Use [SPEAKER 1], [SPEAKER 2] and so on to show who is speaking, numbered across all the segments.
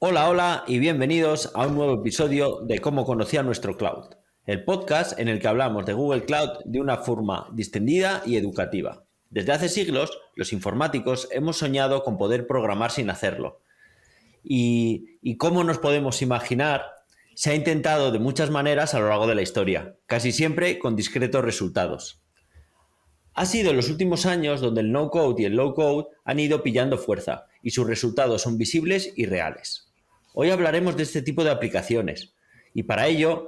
[SPEAKER 1] Hola, hola y bienvenidos a un nuevo episodio de Cómo conocía nuestro cloud, el podcast en el que hablamos de Google Cloud de una forma distendida y educativa. Desde hace siglos, los informáticos hemos soñado con poder programar sin hacerlo. Y cómo nos podemos imaginar, se ha intentado de muchas maneras a lo largo de la historia, casi siempre con discretos resultados. Ha sido en los últimos años donde el no-code y el low-code han ido pillando fuerza y sus resultados son visibles y reales. Hoy hablaremos de este tipo de aplicaciones y para ello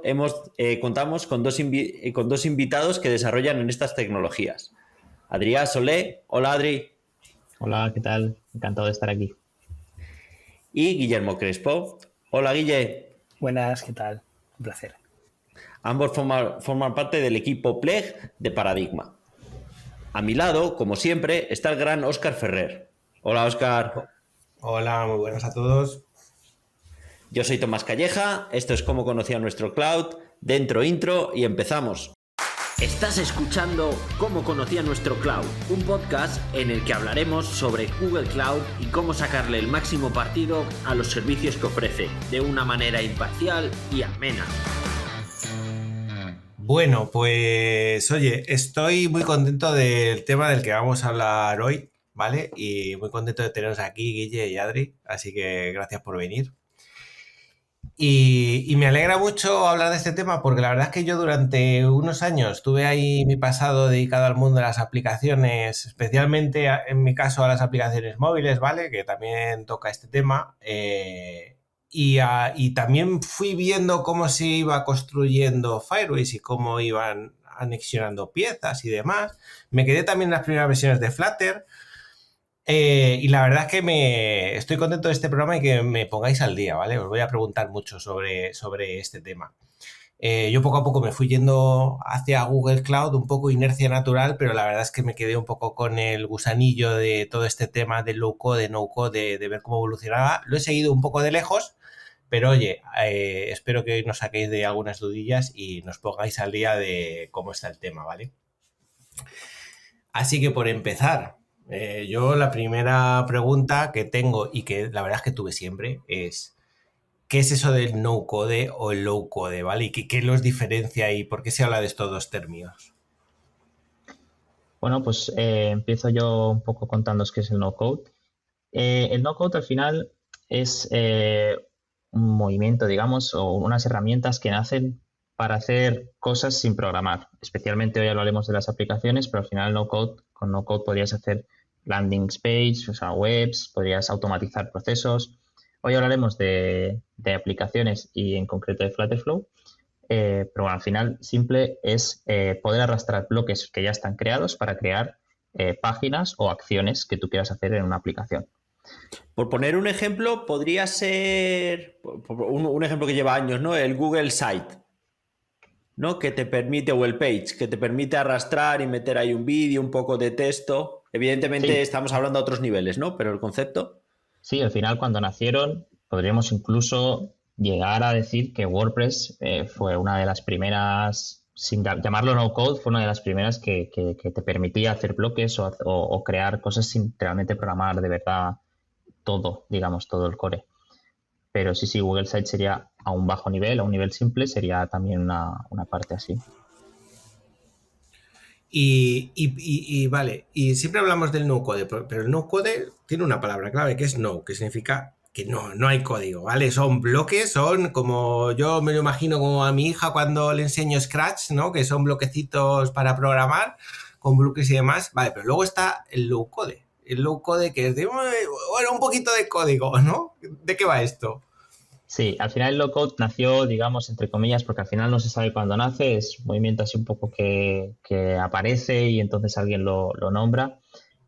[SPEAKER 1] contamos con dos invitados que desarrollan en estas tecnologías. Adrià Solé, hola Adri.
[SPEAKER 2] Hola, ¿qué tal? Encantado de estar aquí.
[SPEAKER 1] Y Guillermo Crespo, hola Guille.
[SPEAKER 3] Buenas, ¿qué tal? Un placer.
[SPEAKER 1] Ambos forman parte del equipo Pleg de Paradigma. A mi lado, como siempre, está el gran Óscar Ferrer. Hola Óscar.
[SPEAKER 4] Hola, muy buenas a todos.
[SPEAKER 1] Yo soy Tomás Calleja, esto es Cómo conocía nuestro cloud, dentro intro y empezamos. Estás escuchando Cómo conocía nuestro cloud, un podcast en el que hablaremos sobre Google Cloud y cómo sacarle el máximo partido a los servicios que ofrece, de una manera imparcial y amena.
[SPEAKER 4] Bueno, pues oye, estoy muy contento del tema del que vamos a hablar hoy, ¿vale? Y muy contento de teneros aquí, Guille y Adri, así que gracias por venir. Y me alegra mucho hablar de este tema porque la verdad es que yo durante unos años tuve ahí mi pasado dedicado al mundo de las aplicaciones, especialmente en mi caso a las aplicaciones móviles, ¿vale? Que también toca este tema. Y también fui viendo cómo se iba construyendo Firebase y cómo iban anexionando piezas y demás. Me quedé también en las primeras versiones de Flutter. Y la verdad es que estoy contento de este programa y que me pongáis al día, ¿vale? Os voy a preguntar mucho sobre este tema. Yo poco a poco me fui yendo hacia Google Cloud, un poco inercia natural, pero la verdad es que me quedé un poco con el gusanillo de todo este tema de low code, de no code, de ver cómo evolucionaba. Lo he seguido un poco de lejos, pero oye, espero que hoy nos saquéis de algunas dudillas y nos pongáis al día de cómo está el tema, ¿vale? Así que por empezar, yo la primera pregunta que tengo y que la verdad es que tuve siempre es ¿qué es eso del no-code o el low-code, ¿vale? ¿Y qué los diferencia y por qué se habla de estos dos términos?
[SPEAKER 2] Bueno, pues empiezo yo un poco contándoos qué es el no-code. El no-code al final es un movimiento, digamos, o unas herramientas que nacen para hacer cosas sin programar. Especialmente hoy hablaremos de las aplicaciones, pero al final con no-code podrías hacer landing page, o sea, webs, podrías automatizar procesos. Hoy hablaremos de aplicaciones y en concreto de Flutterflow. Pero bueno, al final simple es poder arrastrar bloques que ya están creados para crear páginas o acciones que tú quieras hacer en una aplicación.
[SPEAKER 1] Por poner un ejemplo, podría ser un ejemplo que lleva años, ¿no? El Google Site, ¿no? Que te permite, o el Page, que te permite arrastrar y meter ahí un vídeo, un poco de texto. Evidentemente
[SPEAKER 2] Sí.
[SPEAKER 1] Estamos hablando a otros niveles, ¿no? Pero el concepto.
[SPEAKER 2] Sí, al final cuando nacieron podríamos incluso llegar a decir que WordPress fue una de las primeras, sin llamarlo no-code, fue una de las primeras que te permitía hacer bloques o crear cosas sin realmente programar de verdad todo, digamos, todo el core. Pero sí, Google Site sería a un bajo nivel, a un nivel simple, sería también una parte así.
[SPEAKER 4] Y vale, y siempre hablamos del no-code, pero el no-code tiene una palabra clave que es no, que significa que no hay código, ¿vale? Son bloques, son como yo me lo imagino como a mi hija cuando le enseño Scratch, ¿no? Que son bloquecitos para programar con bloques y demás, vale, pero luego está el low code. El low code que es de, bueno, un poquito de código, ¿no? ¿De qué va esto?
[SPEAKER 2] Sí, al final el low-code nació, digamos, entre comillas, porque al final no se sabe cuándo nace, es un movimiento así un poco que aparece y entonces alguien lo nombra.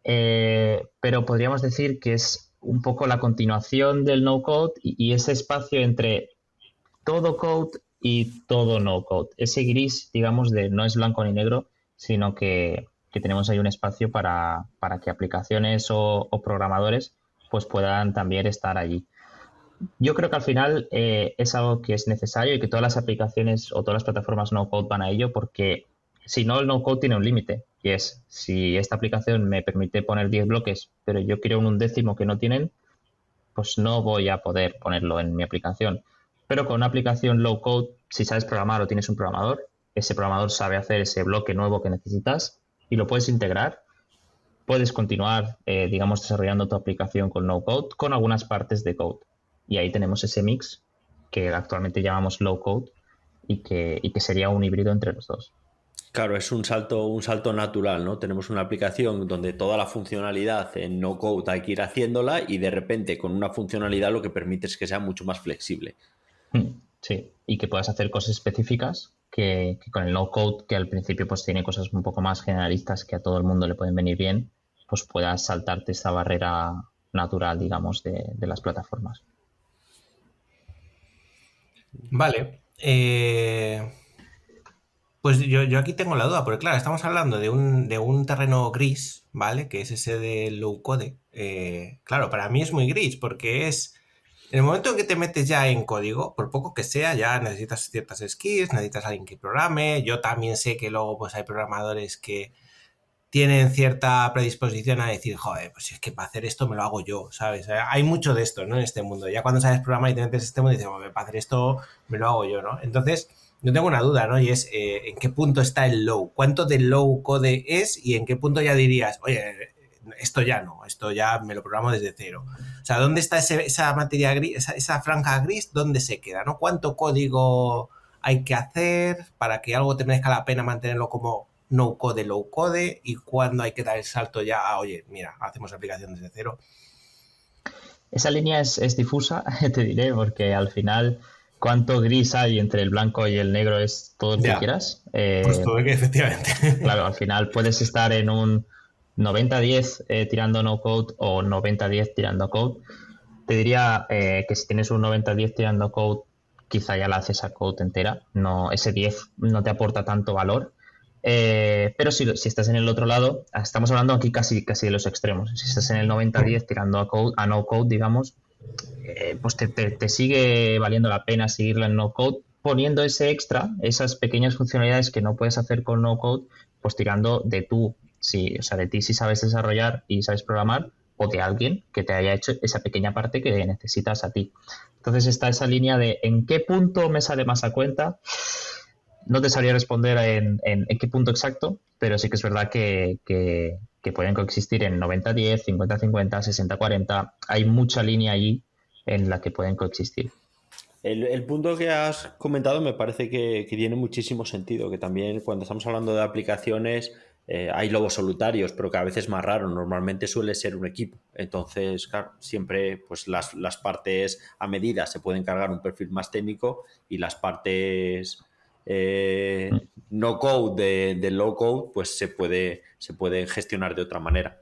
[SPEAKER 2] Pero podríamos decir que es un poco la continuación del no-code y ese espacio entre todo code y todo no-code. Ese gris, digamos, de no es blanco ni negro, sino que tenemos ahí un espacio para que aplicaciones o programadores pues puedan también estar allí. Yo creo que al final es algo que es necesario y que todas las aplicaciones o todas las plataformas no-code van a ello porque si no, el no-code tiene un límite y es si esta aplicación me permite poner 10 bloques pero yo quiero un undécimo que no tienen, pues no voy a poder ponerlo en mi aplicación. Pero con una aplicación low code, si sabes programar o tienes un programador, ese programador sabe hacer ese bloque nuevo que necesitas y lo puedes integrar. Puedes continuar, digamos, desarrollando tu aplicación con no code con algunas partes de code. Y ahí tenemos ese mix que actualmente llamamos low code y que sería un híbrido entre los dos.
[SPEAKER 1] Claro, es un salto natural, ¿no? Tenemos una aplicación donde toda la funcionalidad en no code hay que ir haciéndola y de repente con una funcionalidad lo que permite es que sea mucho más flexible.
[SPEAKER 2] Sí, y que puedas hacer cosas específicas que con el no code, que al principio pues tiene cosas un poco más generalistas que a todo el mundo le pueden venir bien, pues puedas saltarte esta barrera natural, digamos, de las plataformas.
[SPEAKER 4] Vale. Pues yo aquí tengo la duda, porque claro, estamos hablando de un terreno gris, ¿vale? Que es ese de low code. Claro, para mí es muy gris, porque es... En el momento en que te metes ya en código, por poco que sea, ya necesitas ciertas skills, necesitas alguien que programe. Yo también sé que luego pues hay programadores que tienen cierta predisposición a decir, joder, pues si es que para hacer esto me lo hago yo, ¿sabes? Hay mucho de esto, ¿no? En este mundo. Ya cuando sabes programar y te metes en este mundo, dices, joder, para hacer esto me lo hago yo, ¿no? Entonces, yo tengo una duda, ¿no? Y es, ¿en qué punto está el low? ¿Cuánto de low code es? Y ¿en qué punto ya dirías, oye, esto ya no, esto ya me lo programo desde cero? O sea, ¿dónde está esa materia gris, esa franja gris? ¿Dónde se queda, no? ¿Cuánto código hay que hacer para que algo te merezca la pena mantenerlo como no code, low code, y cuándo hay que dar el salto ya a, oye, mira, hacemos aplicación desde cero?
[SPEAKER 2] Esa línea es difusa, te diré, porque al final cuánto gris hay entre el blanco y el negro es todo lo que
[SPEAKER 4] Ya,
[SPEAKER 2] quieras.
[SPEAKER 4] pues todo que efectivamente.
[SPEAKER 2] Claro, al final puedes estar en un 90-10 tirando no code o 90-10 tirando code. Te diría que si tienes un 90-10 tirando code, quizá ya la haces a code entera. No, ese 10 no te aporta tanto valor. Pero si estás en el otro lado, estamos hablando aquí casi de los extremos. Si estás en el 90-10 tirando a no code, digamos, pues te sigue valiendo la pena seguirla en no code, poniendo ese extra, esas pequeñas funcionalidades que no puedes hacer con no code, pues tirando de tú, sí, o sea, de ti si sabes desarrollar y sabes programar, o de alguien que te haya hecho esa pequeña parte que necesitas a ti. Entonces está esa línea de en qué punto me sale más a cuenta. No te sabría responder en qué punto exacto, pero sí que es verdad que pueden coexistir en 90-10, 50-50, 60-40. Hay mucha línea allí en la que pueden coexistir.
[SPEAKER 1] El punto que has comentado me parece que tiene muchísimo sentido, que también cuando estamos hablando de aplicaciones hay lobos solitarios, pero que a veces es más raro, normalmente suele ser un equipo. Entonces, claro, siempre pues las partes a medida se pueden cargar un perfil más técnico y las partes no code de low code pues se puede gestionar de otra manera.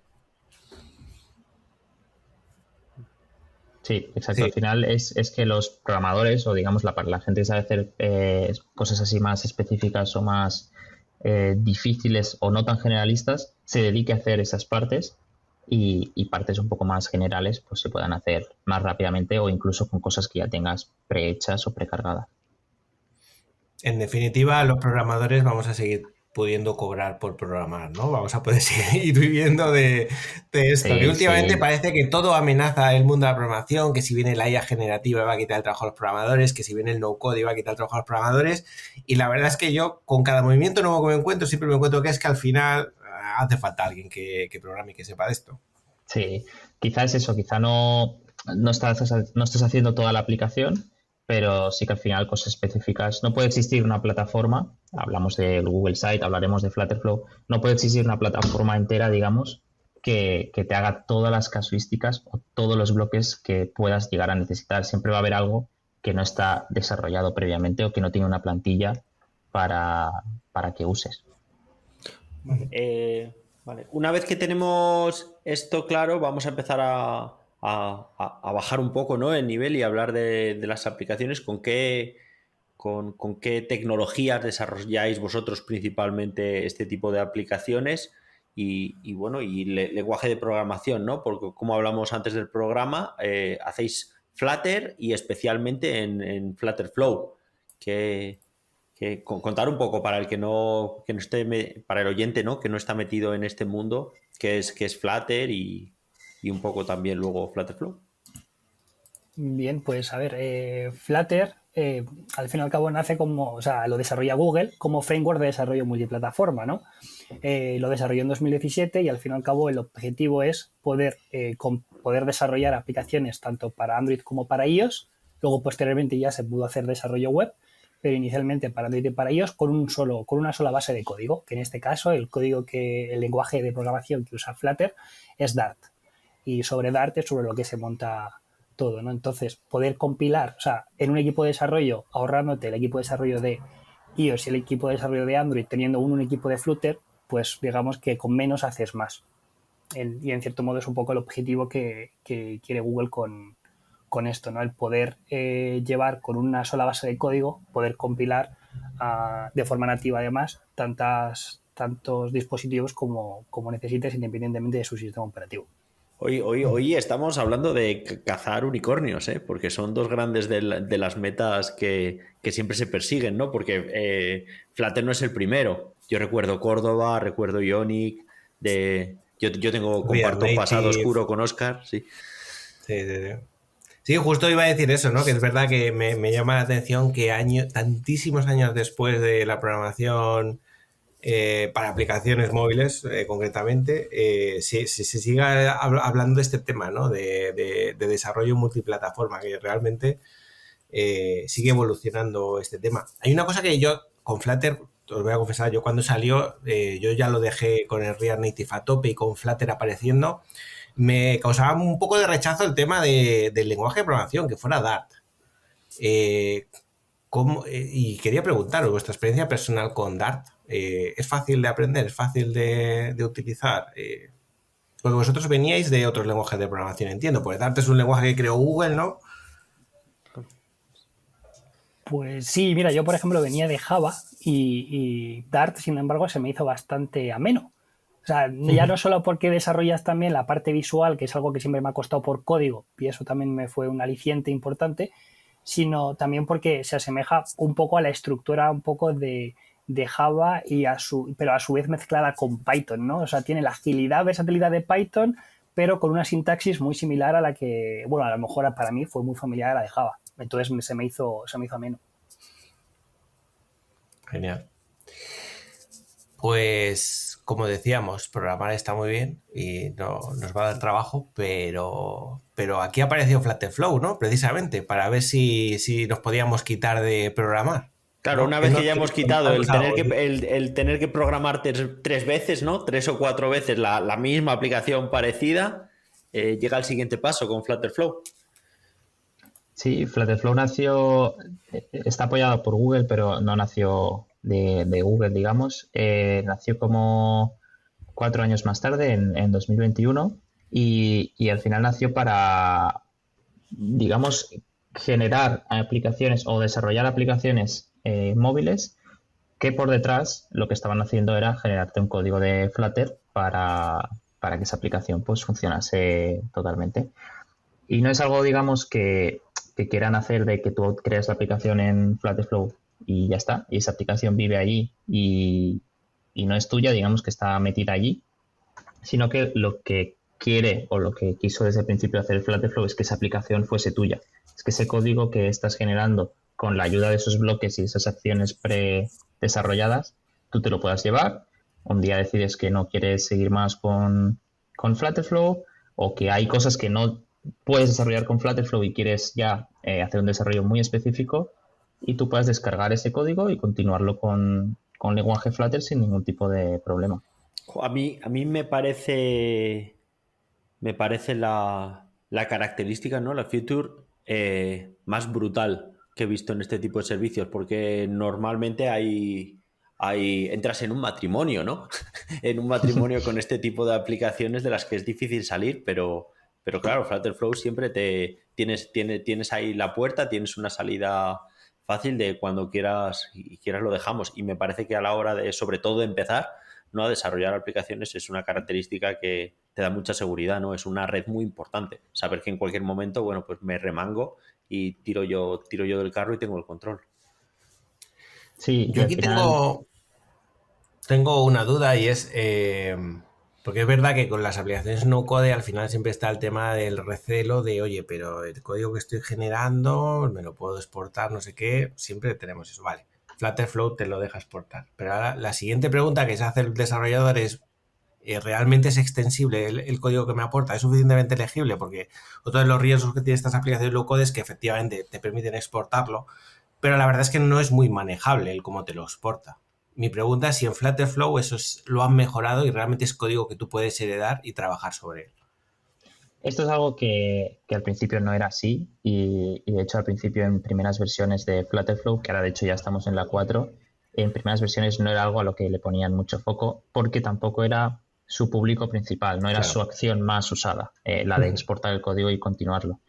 [SPEAKER 2] Sí, exacto.
[SPEAKER 4] Sí.
[SPEAKER 2] Al final es que los programadores o digamos la gente que sabe hacer cosas así más específicas o más difíciles o no tan generalistas se dedique a hacer esas partes y partes un poco más generales pues se puedan hacer más rápidamente o incluso con cosas que ya tengas prehechas o precargadas.
[SPEAKER 4] En definitiva, los programadores vamos a seguir pudiendo cobrar por programar, ¿no? Vamos a poder seguir viviendo de esto, que
[SPEAKER 2] Sí,
[SPEAKER 4] últimamente
[SPEAKER 2] sí.
[SPEAKER 4] parece que todo amenaza el mundo de la programación, que si viene la IA generativa va a quitar el trabajo a los programadores, que si viene el no-code va a quitar el trabajo a los programadores, y la verdad es que yo, con cada movimiento nuevo que me encuentro, siempre me encuentro que es que al final hace falta alguien que programe y que sepa de esto.
[SPEAKER 2] Sí, quizá es eso, quizá no estás haciendo toda la aplicación, pero sí que al final cosas específicas. No puede existir una plataforma, hablamos del Google Site, hablaremos de Flutterflow, no puede existir una plataforma entera, digamos, que te haga todas las casuísticas o todos los bloques que puedas llegar a necesitar. Siempre va a haber algo que no está desarrollado previamente o que no tiene una plantilla para que uses.
[SPEAKER 1] Vale. Una vez que tenemos esto claro, vamos a empezar a bajar un poco, ¿no?, el nivel y hablar de las aplicaciones. ¿Con qué tecnologías desarrolláis vosotros principalmente este tipo de aplicaciones? Y bueno, y lenguaje de programación, ¿no? Porque como hablamos antes del programa, hacéis Flutter y especialmente en Flutterflow. Contar un poco para el que no esté, para el oyente, ¿no?, que no está metido en este mundo, qué es Flutter y un poco también luego Flutterflow.
[SPEAKER 3] Bien, pues a ver, Flutter al fin y al cabo nace como, o sea, lo desarrolla Google como framework de desarrollo multiplataforma, ¿no? Lo desarrolló en 2017 y al fin y al cabo el objetivo es poder desarrollar aplicaciones tanto para Android como para iOS. Luego posteriormente ya se pudo hacer desarrollo web, pero inicialmente para Android y para iOS con una sola base de código, que en este caso el lenguaje de programación que usa Flutter es Dart. Y sobre Dart es sobre lo que se monta todo, ¿no? Entonces, poder compilar, o sea, en un equipo de desarrollo, ahorrándote el equipo de desarrollo de iOS y el equipo de desarrollo de Android, teniendo un equipo de Flutter, pues digamos que con menos haces más. Y en cierto modo es un poco el objetivo que quiere Google con esto, ¿no? El poder llevar con una sola base de código, poder compilar de forma nativa además tantos dispositivos como necesites independientemente de su sistema operativo.
[SPEAKER 1] Hoy estamos hablando de cazar unicornios, ¿eh? Porque son dos grandes de las metas que siempre se persiguen, ¿no? Porque Flutter no es el primero. Yo recuerdo Córdoba, recuerdo Ionic,
[SPEAKER 4] React
[SPEAKER 1] comparto pasado
[SPEAKER 4] Native.
[SPEAKER 1] oscuro con Oscar, sí.
[SPEAKER 4] Sí, sí, sí. Sí, justo iba a decir eso, ¿no? Que es verdad que me llama la atención que tantísimos años después de la programación para aplicaciones móviles, concretamente, se siga hablando de este tema, ¿no? De desarrollo multiplataforma, que realmente sigue evolucionando este tema. Hay una cosa que yo, con Flutter, os voy a confesar, yo cuando salió, yo ya lo dejé con el React Native a tope y con Flutter apareciendo, me causaba un poco de rechazo el tema del lenguaje de programación, que fuera Dart. Y quería preguntaros vuestra experiencia personal con Dart. ¿Es fácil de aprender? ¿Es fácil de utilizar? Porque vosotros veníais de otros lenguajes de programación, entiendo, porque Dart es un lenguaje que creó Google, ¿no?
[SPEAKER 3] Pues sí, mira, yo por ejemplo venía de Java y Dart, sin embargo, se me hizo bastante ameno. O sea, ya no solo porque desarrollas también la parte visual, que es algo que siempre me ha costado por código, y eso también me fue un aliciente importante, sino también porque se asemeja un poco a la estructura un poco de Java pero a su vez mezclada con Python, ¿no? O sea, tiene la agilidad, versatilidad de Python, pero con una sintaxis muy similar a la que, bueno, a lo mejor para mí fue muy familiar a la de Java. Entonces se me hizo ameno.
[SPEAKER 4] Genial. Pues, como decíamos, programar está muy bien y nos va a dar trabajo, pero aquí apareció Flutter ¿no? Precisamente, para ver si nos podíamos quitar de programar.
[SPEAKER 1] Claro,
[SPEAKER 4] ¿No?
[SPEAKER 1] una
[SPEAKER 4] ¿Qué
[SPEAKER 1] vez
[SPEAKER 4] nos
[SPEAKER 1] que ya hemos quitado
[SPEAKER 4] contanos algo?
[SPEAKER 1] el tener que programar tres veces, ¿no? 3 o 4 veces la misma aplicación parecida, llega al siguiente paso con Flutterflow.
[SPEAKER 2] Sí, Flutter nació, está apoyado por Google, pero no nació de Google, digamos. Nació como 4 años más tarde, en 2021, y al final nació para, digamos, generar aplicaciones o desarrollar aplicaciones móviles que por detrás lo que estaban haciendo era generarte un código de Flutter para que esa aplicación pues funcionase totalmente. Y no es algo, digamos, que quieran hacer de que tú creas la aplicación en Flutter y ya está, y esa aplicación vive allí y no es tuya, digamos que está metida allí, sino que lo que quiere o lo que quiso desde el principio hacer el Flutter es que esa aplicación fuese tuya. Es que ese código que estás generando con la ayuda de esos bloques y esas acciones pre-desarrolladas, tú te lo puedas llevar. Un día decides que no quieres seguir más con Flutterflow o que hay cosas que no puedes desarrollar con Flutterflow y quieres ya hacer un desarrollo muy específico y tú puedes descargar ese código y continuarlo con lenguaje Flutter sin ningún tipo de problema.
[SPEAKER 1] A mí me parece la característica, ¿no? La feature más brutal que he visto en este tipo de servicios, porque normalmente entras en un matrimonio, ¿no? En un matrimonio con este tipo de aplicaciones de las que es difícil salir, pero claro, Flutterflow siempre tienes ahí la puerta, tienes una salida fácil de cuando quieras y quieras lo dejamos. Y me parece que a la hora de, sobre todo, de empezar, ¿no? A desarrollar aplicaciones es una característica que te da mucha seguridad, ¿no? Es una red muy importante. Saber que en cualquier momento, bueno, pues me remango y tiro yo del carro y tengo el control.
[SPEAKER 2] Sí, y
[SPEAKER 4] Yo
[SPEAKER 2] al
[SPEAKER 4] aquí
[SPEAKER 2] final,
[SPEAKER 4] tengo una duda y es, Porque es verdad que con las aplicaciones no code al final siempre está el tema del recelo de, oye, pero el código que estoy generando me lo puedo exportar, no sé qué, siempre tenemos eso, vale. Flutterflow te lo deja exportar. Pero ahora la siguiente pregunta que se hace el desarrollador es, ¿realmente es extensible el código que me aporta? ¿Es suficientemente legible? Porque otro de los riesgos que tiene estas aplicaciones low code es que efectivamente te permiten exportarlo, pero la verdad es que no es muy manejable el cómo te lo exporta. Mi pregunta es si en Flutterflow lo han mejorado y realmente es código que tú puedes heredar y trabajar sobre él.
[SPEAKER 2] Esto es algo que al principio no era así y de hecho al principio en primeras versiones de Flutterflow, que ahora de hecho ya estamos en la 4, en primeras versiones no era algo a lo que le ponían mucho foco porque tampoco era su público principal, no era
[SPEAKER 4] Claro.
[SPEAKER 2] su acción más usada, la de exportar el código y continuarlo.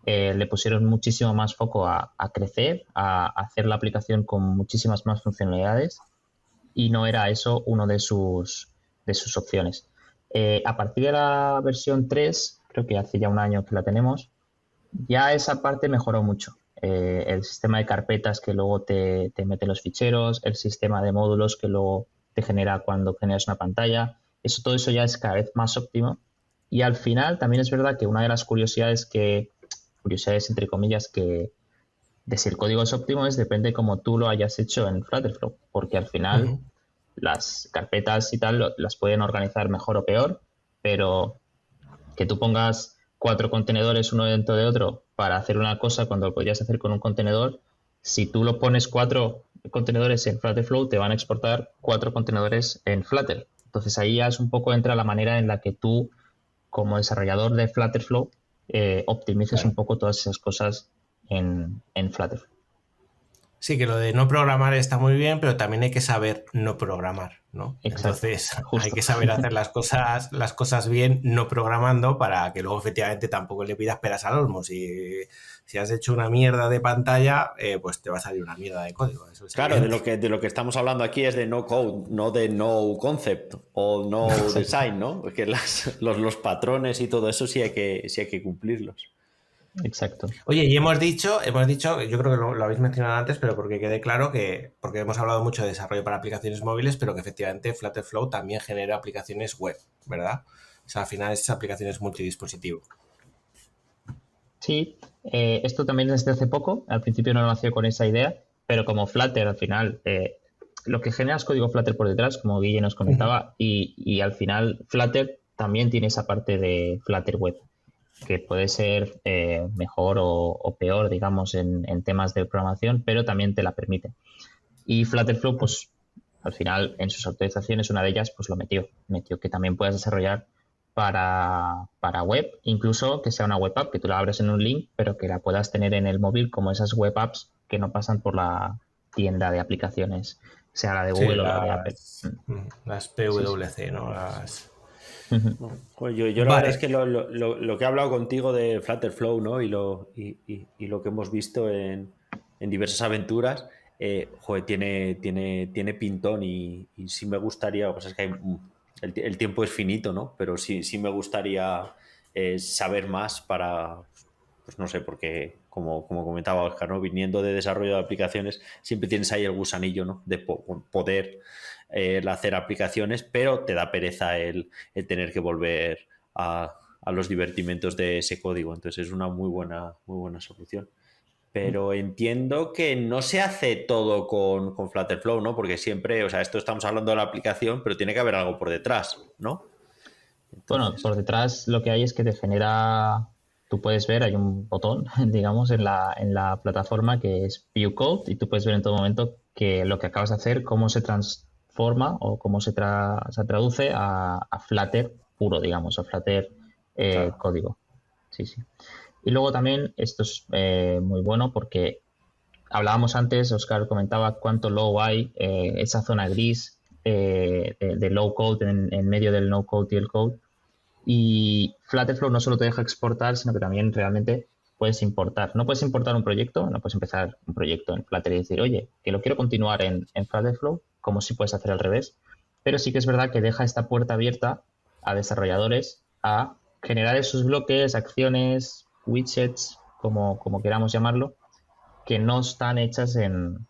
[SPEAKER 2] Le pusieron muchísimo más foco a crecer, a hacer la aplicación con muchísimas más funcionalidades y no era eso uno de sus opciones. A partir de la versión 3, creo que hace ya un año que la tenemos, ya esa parte mejoró mucho. El sistema de carpetas que luego te mete los ficheros, el sistema de módulos que luego te genera cuando generas una pantalla, todo eso ya es cada vez más óptimo. Y al final también es verdad que una de las curiosidades entre comillas, que de si el código es óptimo depende como tú lo hayas hecho en Flutterflow, porque al final las carpetas y tal las pueden organizar mejor o peor, pero que tú pongas 4 contenedores uno dentro de otro para hacer una cosa cuando lo podrías hacer con un contenedor, si tú lo pones 4 contenedores en Flutterflow, te van a exportar 4 contenedores en Flutter. Entonces ahí ya es un poco entra la manera en la que tú, como desarrollador de Flutterflow, optimices un poco todas esas cosas en Flutterflow.
[SPEAKER 4] Sí, que lo de no programar está muy bien, pero también hay que saber no programar, ¿no?
[SPEAKER 2] Exacto,
[SPEAKER 4] Entonces
[SPEAKER 2] justo.
[SPEAKER 4] hay que saber hacer las cosas bien no programando para que luego efectivamente tampoco le pidas peras al olmo. Si has hecho una mierda de pantalla, pues te va a salir una mierda de código. Eso es
[SPEAKER 1] Claro,
[SPEAKER 4] evidente.
[SPEAKER 1] de lo que estamos hablando aquí es de no code, no de no concept o no
[SPEAKER 2] Exacto.
[SPEAKER 1] design, ¿no? Porque los patrones y todo eso sí hay que cumplirlos.
[SPEAKER 2] Exacto.
[SPEAKER 4] Oye, y hemos dicho, yo creo que lo habéis mencionado antes, pero porque quede claro porque hemos hablado mucho de desarrollo para aplicaciones móviles, pero que efectivamente Flutterflow también genera aplicaciones web, ¿verdad? O sea, al final es aplicaciones multidispositivo.
[SPEAKER 2] Sí, esto también desde hace poco, al principio no lo hacía con esa idea, pero como Flutter al final, lo que genera es código Flutter por detrás, como Guille nos comentaba, y al final Flutter también tiene esa parte de Flutter Web, que puede ser mejor o peor, digamos, en temas de programación, pero también te la permite. Y Flutterflow, pues al final en sus autorizaciones, una de ellas, pues lo metió que también puedas desarrollar para web, incluso que sea una web app, que tú la abres en un link, pero que la puedas tener en el móvil como esas web apps que no pasan por la tienda de aplicaciones, sea la de Google o la de Apple.
[SPEAKER 4] Las PWC, ¿no?
[SPEAKER 1] Pues yo la verdad es que lo que he hablado contigo de Flutterflow, ¿no? Y lo que hemos visto en diversas aventuras, joder, tiene pintón y sí me gustaría, pues es que el tiempo es finito, ¿no? Pero sí me gustaría saber más para, pues no sé, porque como comentaba Oscar, ¿no? Viniendo de desarrollo de aplicaciones, siempre tienes ahí el gusanillo, ¿no? De poder hacer aplicaciones, pero te da pereza el tener que volver a los divertimentos de ese código. Entonces es una muy buena solución. Pero entiendo que no se hace todo con Flutterflow, ¿no? Porque siempre, o sea, esto estamos hablando de la aplicación, pero tiene que haber algo por detrás, ¿no?
[SPEAKER 2] Bueno,
[SPEAKER 1] Entonces,
[SPEAKER 2] por detrás lo que hay es que te genera, tú puedes ver, hay un botón, digamos, en la plataforma que es View Code y tú puedes ver en todo momento que lo que acabas de hacer, cómo se transforma o cómo se traduce a Flutter puro, digamos, a Flutter
[SPEAKER 1] claro.
[SPEAKER 2] código. Sí, sí. Y luego también esto es muy bueno porque hablábamos antes, Oscar comentaba cuánto low hay, esa zona gris de low code en medio del no code y el code. Y Flutterflow no solo te deja exportar, sino que también realmente puedes importar. No puedes importar un proyecto, no puedes empezar un proyecto en Flutter y decir, oye, que lo quiero continuar en Flutterflow, como si puedes hacer al revés. Pero sí que es verdad que deja esta puerta abierta a desarrolladores a generar esos bloques, acciones, widgets, como queramos llamarlo, que no están hechas en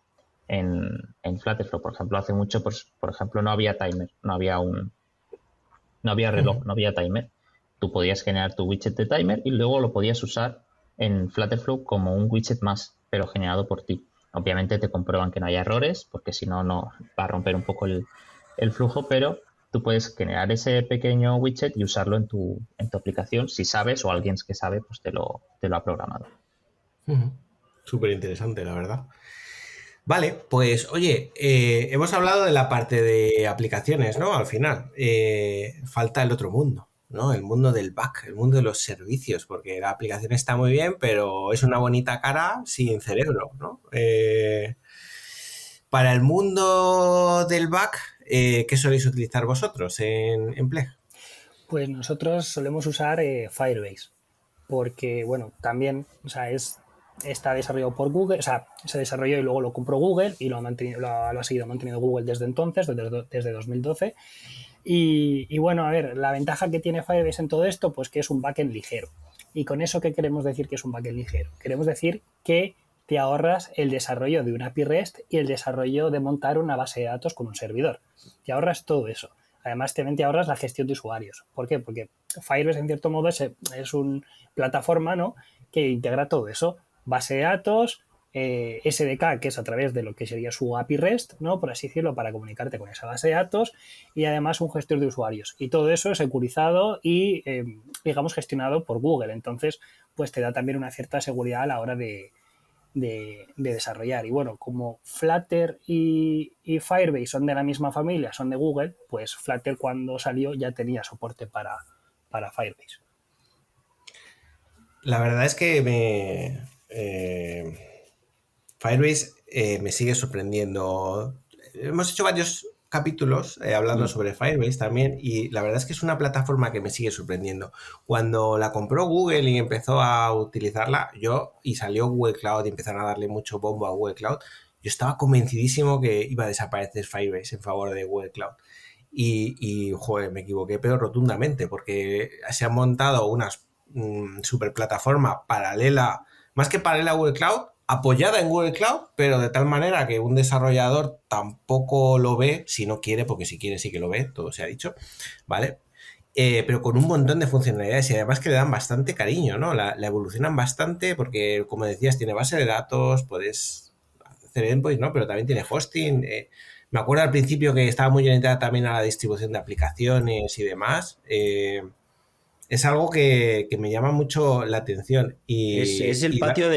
[SPEAKER 2] Flutterflow. Por ejemplo, hace mucho, pues, por ejemplo, no había timer, no había No había reloj, no había timer. Tú podías generar tu widget de timer y luego lo podías usar en Flutterflow como un widget más, pero generado por ti. Obviamente te comprueban que no haya errores, porque si no, no va a romper un poco el flujo, pero tú puedes generar ese pequeño widget y usarlo en tu aplicación. Si sabes o alguien que sabe, pues te lo ha programado.
[SPEAKER 4] Súper interesante, la verdad. Vale, pues oye, hemos hablado de la parte de aplicaciones, ¿no? Al final, falta el otro mundo, ¿no? El mundo del back, el mundo de los servicios, porque la aplicación está muy bien, pero es una bonita cara sin cerebro, ¿no? Para el mundo del back, ¿qué soléis utilizar vosotros en Pleg?
[SPEAKER 3] Pues nosotros solemos usar Firebase, porque, bueno, también, o sea, está desarrollado por Google, o sea, se desarrolló y luego lo compró Google y lo ha seguido manteniendo Google desde entonces, desde 2012. Y bueno, a ver, la ventaja que tiene Firebase en todo esto, pues que es un backend ligero. ¿Y con eso qué queremos decir que es un backend ligero? Queremos decir que te ahorras el desarrollo de una API REST y el desarrollo de montar una base de datos con un servidor. Te ahorras todo eso. Además, también te ahorras la gestión de usuarios. ¿Por qué? Porque Firebase, en cierto modo, es una plataforma, ¿no?, que integra todo eso. Base de datos, SDK, que es a través de lo que sería su API REST, ¿no?, por así decirlo, para comunicarte con esa base de datos, y además un gestor de usuarios. Y todo eso es securizado y, digamos, gestionado por Google. Entonces, pues te da también una cierta seguridad a la hora de desarrollar. Y bueno, como Flutter y Firebase son de la misma familia, son de Google, pues Flutter cuando salió ya tenía soporte para Firebase.
[SPEAKER 4] La verdad es que Firebase me sigue sorprendiendo. Hemos hecho varios capítulos hablando sobre Firebase también, y la verdad es que es una plataforma que me sigue sorprendiendo. Cuando la compró Google y empezó a utilizarla, y salió Google Cloud y empezaron a darle mucho bombo a Google Cloud, yo estaba convencidísimo que iba a desaparecer Firebase en favor de Google Cloud. Y joder, me equivoqué, pero rotundamente, porque se han montado una super plataforma paralela, más que paralela a Google Cloud, apoyada en Google Cloud, pero de tal manera que un desarrollador tampoco lo ve, si no quiere, porque si quiere sí que lo ve, todo se ha dicho, ¿vale? Pero con un montón de funcionalidades y además que le dan bastante cariño, ¿no? La evolucionan bastante porque, como decías, tiene base de datos, puedes hacer endpoints, ¿no? Pero también tiene hosting. Me acuerdo al principio que estaba muy orientada también a la distribución de aplicaciones y demás. Es algo que me llama mucho la atención.
[SPEAKER 1] Es el patio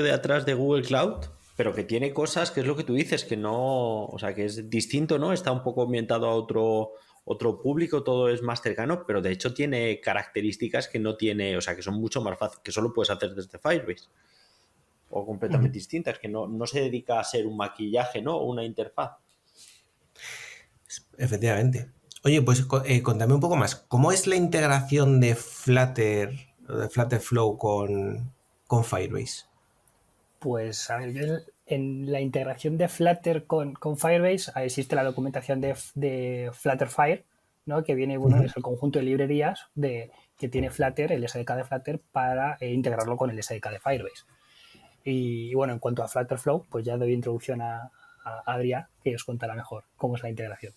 [SPEAKER 1] de atrás de Google Cloud, pero que tiene cosas que es lo que tú dices, que no, o sea, que es distinto, ¿no? Está un poco ambientado a otro público, todo es más cercano, pero de hecho tiene características que no tiene, o sea, que son mucho más fáciles, que solo puedes hacer desde Firebase. O completamente distintas, que no se dedica a ser un maquillaje, ¿no? O una interfaz.
[SPEAKER 4] Efectivamente. Oye, pues contame un poco más. ¿Cómo es la integración de Flutter, de Flutterflow con Firebase?
[SPEAKER 3] Pues, a ver, en la integración de Flutter con Firebase existe la documentación de Flutterfire, ¿no?, que viene, bueno, es el conjunto de librerías que tiene Flutter, el SDK de Flutter, para integrarlo con el SDK de Firebase. Y bueno, en cuanto a Flutterflow, pues ya doy introducción a Adrián, que os contará mejor cómo es la integración.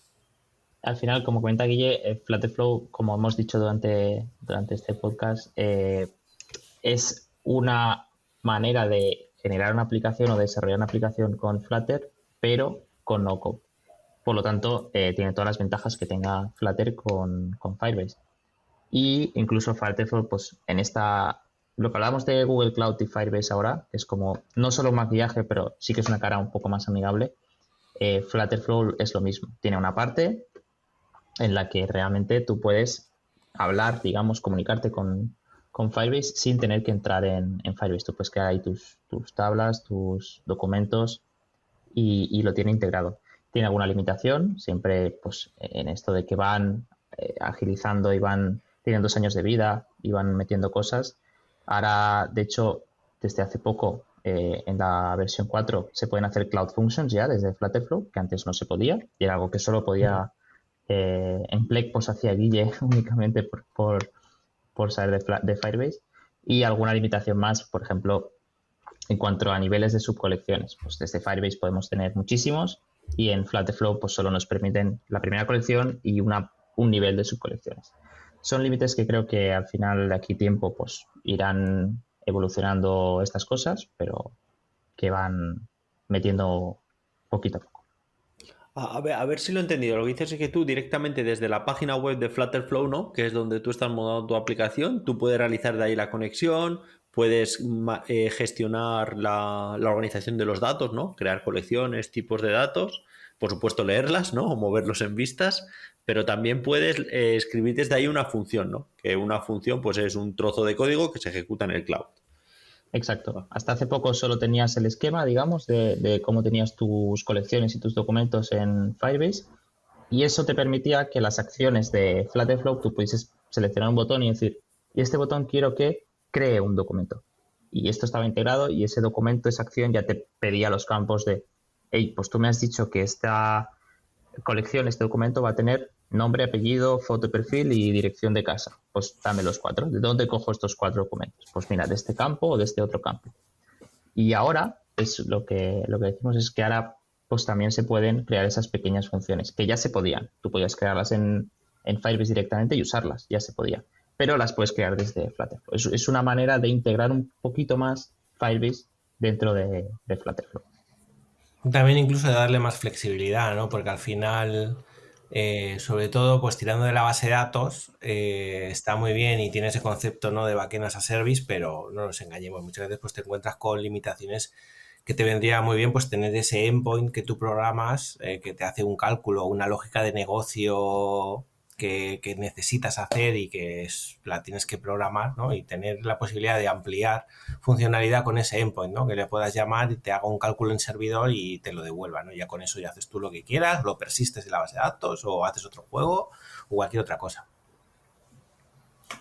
[SPEAKER 2] Al final, como comenta Guille, Flutterflow, como hemos dicho durante este podcast, es una manera de generar una aplicación o desarrollar una aplicación con Flutter, pero con no-code. Por lo tanto, tiene todas las ventajas que tenga Flutter con Firebase. Y incluso Flutterflow, pues lo que hablamos de Google Cloud y Firebase ahora, es como no solo un maquillaje, pero sí que es una cara un poco más amigable. Flutterflow es lo mismo. Tiene una parte en la que realmente tú puedes hablar, digamos, comunicarte con Firebase sin tener que entrar en Firebase. Tú puedes crear ahí tus tablas, tus documentos y lo tiene integrado. Tiene alguna limitación, siempre pues en esto de que van agilizando y tienen 2 años de vida y van metiendo cosas. Ahora, de hecho, desde hace poco, en la versión 4, se pueden hacer Cloud Functions ya desde Flutterflow, que antes no se podía, y era algo que solo podía en Pleg, pues hacía Guille únicamente por saber de Firebase. Y alguna limitación más, por ejemplo, en cuanto a niveles de subcolecciones. Pues desde Firebase podemos tener muchísimos y en Flutterflow pues solo nos permiten la primera colección y una un nivel de subcolecciones. Son límites que creo que al final de aquí tiempo pues irán evolucionando estas cosas, pero que van metiendo poquito a poco.
[SPEAKER 1] A ver si lo he entendido. Lo que dices es que tú directamente desde la página web de Flutterflow, ¿no? Que es donde tú estás montando tu aplicación, tú puedes realizar de ahí la conexión, puedes gestionar la organización de los datos, ¿no? Crear colecciones, tipos de datos, por supuesto leerlas, ¿no? O moverlos en vistas, pero también puedes escribir desde ahí una función, ¿no? Que una función pues es un trozo de código que se ejecuta en el cloud.
[SPEAKER 2] Exacto. Hasta hace poco solo tenías el esquema, digamos, de cómo tenías tus colecciones y tus documentos en Firebase, y eso te permitía que las acciones de Flutterflow tú pudieses seleccionar un botón y decir, y este botón quiero que cree un documento. Y esto estaba integrado y ese documento, esa acción ya te pedía los campos de, hey, pues tú me has dicho que esta colección, este documento va a tener nombre, apellido, foto de perfil y dirección de casa. Pues dame los 4. ¿De dónde cojo estos 4 documentos? Pues mira, de este campo o de este otro campo. Y ahora, es lo que decimos es que ahora pues también se pueden crear esas pequeñas funciones, que ya se podían. Tú podías crearlas en Firebase directamente y usarlas, ya se podía. Pero las puedes crear desde Flutterflow. Es una manera de integrar un poquito más Firebase dentro de Flutterflow.
[SPEAKER 4] También incluso de darle más flexibilidad, ¿no? Porque al final, sobre todo, pues tirando de la base de datos, está muy bien y tiene ese concepto, ¿no? De backend as a service, pero no nos engañemos. Muchas veces pues te encuentras con limitaciones que te vendría muy bien pues tener ese endpoint que tú programas, que te hace un cálculo, una lógica de negocio que necesitas hacer y que la tienes que programar, ¿no? Y tener la posibilidad de ampliar funcionalidad con ese endpoint, ¿no? Que le puedas llamar y te haga un cálculo en servidor y te lo devuelva, ¿no? Ya con eso ya haces tú lo que quieras, lo persistes en la base de datos o haces otro juego o cualquier otra cosa.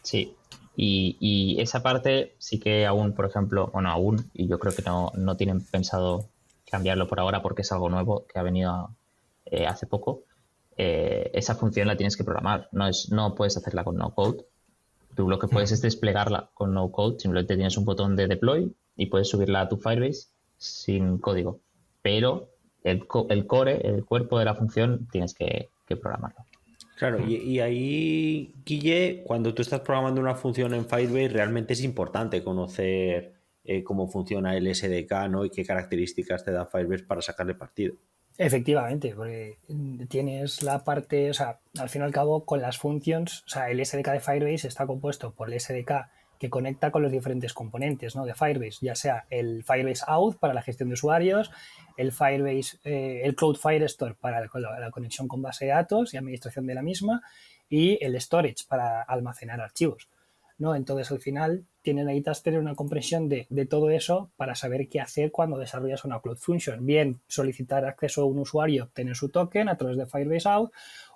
[SPEAKER 2] Sí, y esa parte sí que aún, por ejemplo, bueno, aún, y yo creo que no tienen pensado cambiarlo por ahora porque es algo nuevo que ha venido hace poco. Esa función la tienes que programar, no puedes hacerla con no code. Tú lo que puedes es desplegarla con no code, simplemente tienes un botón de deploy y puedes subirla a tu Firebase sin código. Pero el core, el cuerpo de la función, tienes que programarlo.
[SPEAKER 1] Claro, y ahí, Guille, cuando tú estás programando una función en Firebase, realmente es importante conocer cómo funciona el SDK, ¿no? Y qué características te da Firebase para sacarle partido.
[SPEAKER 3] Efectivamente, porque tienes la parte, o sea, al fin y al cabo, con las functions, o sea, el SDK de Firebase está compuesto por el SDK que conecta con los diferentes componentes, ¿no? De Firebase, ya sea el Firebase Auth para la gestión de usuarios, el Firebase, el Cloud Firestore para la conexión con base de datos y administración de la misma, y el storage para almacenar archivos, ¿no? Entonces, al final, necesitas tener una comprensión de todo eso para saber qué hacer cuando desarrollas una Cloud Function. Bien, solicitar acceso a un usuario, obtener su token a través de Firebase Auth,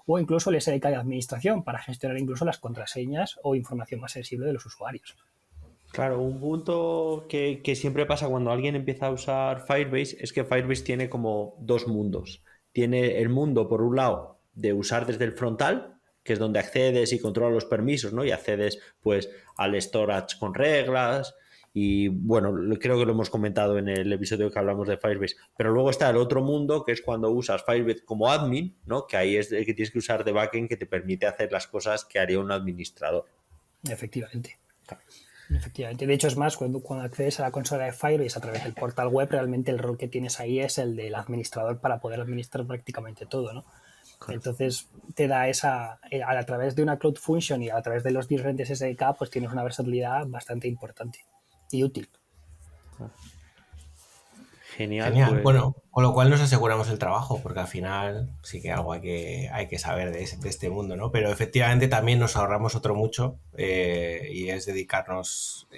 [SPEAKER 3] o incluso el SDK de administración para gestionar incluso las contraseñas o información más sensible de los usuarios.
[SPEAKER 1] Claro, un punto que siempre pasa cuando alguien empieza a usar Firebase es que Firebase tiene como dos mundos. Tiene el mundo, por un lado, de usar desde el frontal, que es donde accedes y controlas los permisos, ¿no? Y accedes pues al storage con reglas y bueno, creo que lo hemos comentado en el episodio que hablamos de Firebase. Pero luego está el otro mundo, que es cuando usas Firebase como admin, ¿no? Que ahí es el que tienes que usar de backend, que te permite hacer las cosas que haría un administrador.
[SPEAKER 3] Efectivamente. Efectivamente. De hecho, es más, cuando accedes a la consola de Firebase a través del portal web, realmente el rol que tienes ahí es el del administrador para poder administrar prácticamente todo, ¿no? Entonces te da esa, a través de una Cloud Function y a través de los diferentes SDK, pues tienes una versatilidad bastante importante y útil.
[SPEAKER 1] Genial.
[SPEAKER 4] Genial. Bueno, con lo cual nos aseguramos el trabajo, porque al final sí que algo hay que saber de este mundo, ¿no? Pero efectivamente también nos ahorramos otro mucho y es dedicarnos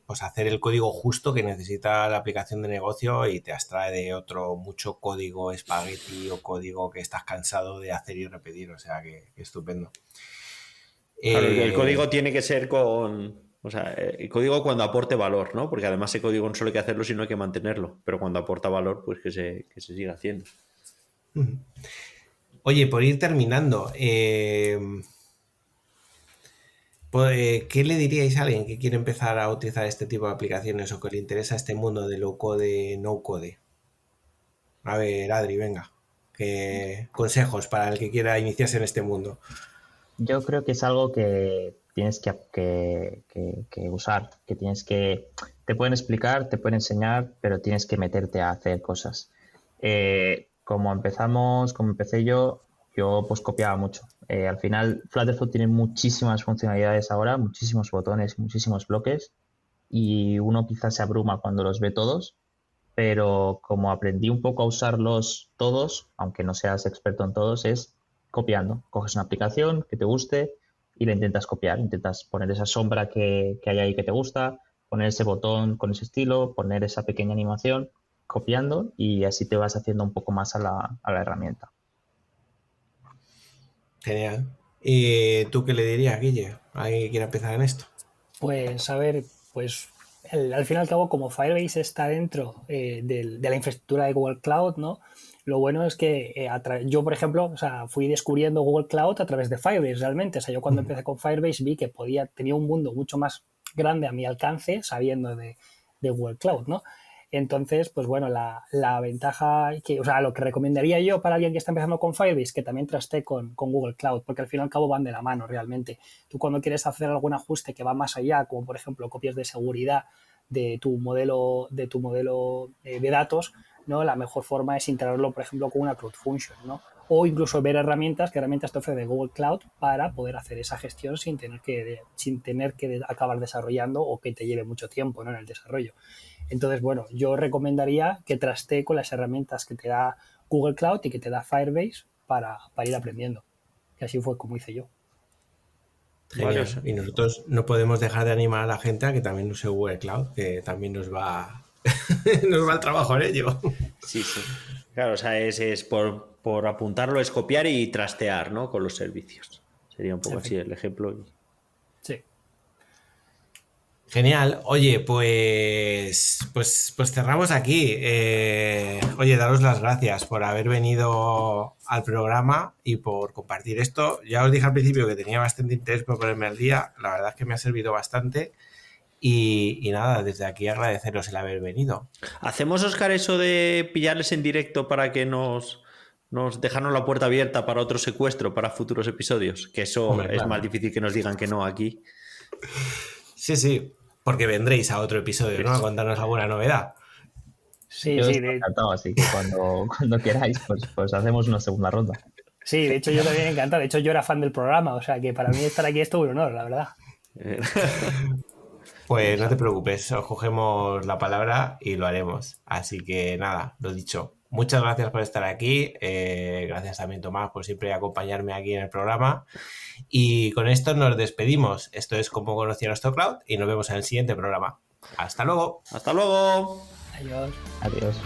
[SPEAKER 4] pues a hacer el código justo que necesita la aplicación de negocio y te abstrae de otro mucho código espagueti o código que estás cansado de hacer y repetir, o sea que estupendo.
[SPEAKER 1] Claro, el código tiene que ser o sea, el código cuando aporte valor, ¿no? Porque además ese código no solo hay que hacerlo, sino hay que mantenerlo. Pero cuando aporta valor, pues que se siga haciendo.
[SPEAKER 4] Oye, por ir terminando, ¿qué le diríais a alguien que quiere empezar a utilizar este tipo de aplicaciones o que le interesa este mundo de low code, no code? A ver, Adri, venga. ¿Qué consejos para el que quiera iniciarse en este mundo?
[SPEAKER 2] Yo creo que es algo que tienes que usar, que tienes que... Te pueden explicar, te pueden enseñar, pero tienes que meterte a hacer cosas. Como empecé yo pues copiaba mucho. Al final, Flutterflow tiene muchísimas funcionalidades ahora, muchísimos botones, muchísimos bloques, y uno quizás se abruma cuando los ve todos, pero como aprendí un poco a usarlos todos, aunque no seas experto en todos, es copiando. Coges una aplicación que te guste y la intentas copiar, intentas poner esa sombra que hay ahí que te gusta, poner ese botón con ese estilo, poner esa pequeña animación, copiando, y así te vas haciendo un poco más a la herramienta.
[SPEAKER 4] Genial. ¿Y tú qué le dirías, Guille, a alguien que quiera empezar en esto?
[SPEAKER 3] Pues a ver, pues al fin y al cabo, como Firebase está dentro de la infraestructura de Google Cloud, ¿no? Lo bueno es que yo, por ejemplo, o sea, fui descubriendo Google Cloud a través de Firebase realmente. O sea, yo cuando empecé con Firebase vi que tenía un mundo mucho más grande a mi alcance sabiendo de Google Cloud, ¿no? Entonces, pues bueno, la ventaja, o sea, lo que recomendaría yo para alguien que está empezando con Firebase, que también traste con Google Cloud, porque al fin y al cabo van de la mano realmente. Tú cuando quieres hacer algún ajuste que va más allá, como por ejemplo copias de seguridad de tu modelo de datos, ¿no? La mejor forma es integrarlo, por ejemplo, con una Cloud Function, ¿no? O incluso ver qué herramientas te ofrece Google Cloud para poder hacer esa gestión sin tener que acabar desarrollando o que te lleve mucho tiempo, ¿no? En el desarrollo. Entonces, bueno, yo recomendaría que trastee con las herramientas que te da Google Cloud y que te da Firebase para ir aprendiendo. Y así fue como hice yo.
[SPEAKER 4] Genial. Y nosotros no podemos dejar de animar a la gente a que también use Google Cloud, que también nos va el trabajo en ello.
[SPEAKER 1] Sí. Claro, o sea, es por apuntarlo, es copiar y trastear, ¿no? Con los servicios. Sería un poco así el ejemplo.
[SPEAKER 3] Sí.
[SPEAKER 4] Genial. Oye, pues cerramos aquí. Oye, daros las gracias por haber venido al programa y por compartir esto. Ya os dije al principio que tenía bastante interés por ponerme al día. La verdad es que me ha servido bastante. Y nada, desde aquí agradeceros el haber venido.
[SPEAKER 1] ¿Hacemos, Óscar, eso de pillarles en directo para que nos dejaron la puerta abierta para otro secuestro, para futuros episodios? Que eso
[SPEAKER 4] Hombre,
[SPEAKER 1] es
[SPEAKER 4] claro.
[SPEAKER 1] más difícil que nos digan que no aquí.
[SPEAKER 4] Sí, porque vendréis a otro episodio, ¿no? A contarnos alguna novedad.
[SPEAKER 3] Sí,
[SPEAKER 2] Yo
[SPEAKER 3] sí.
[SPEAKER 2] estoy encantado, así que cuando queráis, pues hacemos una segunda ronda.
[SPEAKER 3] Sí, de hecho yo también encantado. De hecho yo era fan del programa, o sea que para mí estar aquí es todo un honor, la verdad.
[SPEAKER 4] Pues no te preocupes, os cogemos la palabra y lo haremos. Así que nada, lo dicho. Muchas gracias por estar aquí. Gracias también, Tomás, por siempre acompañarme aquí en el programa. Y con esto nos despedimos. Esto es Cómo conocí a nuestro cloud y nos vemos en el siguiente programa. Hasta luego.
[SPEAKER 1] ¡Hasta luego!
[SPEAKER 3] Adiós.
[SPEAKER 2] Adiós.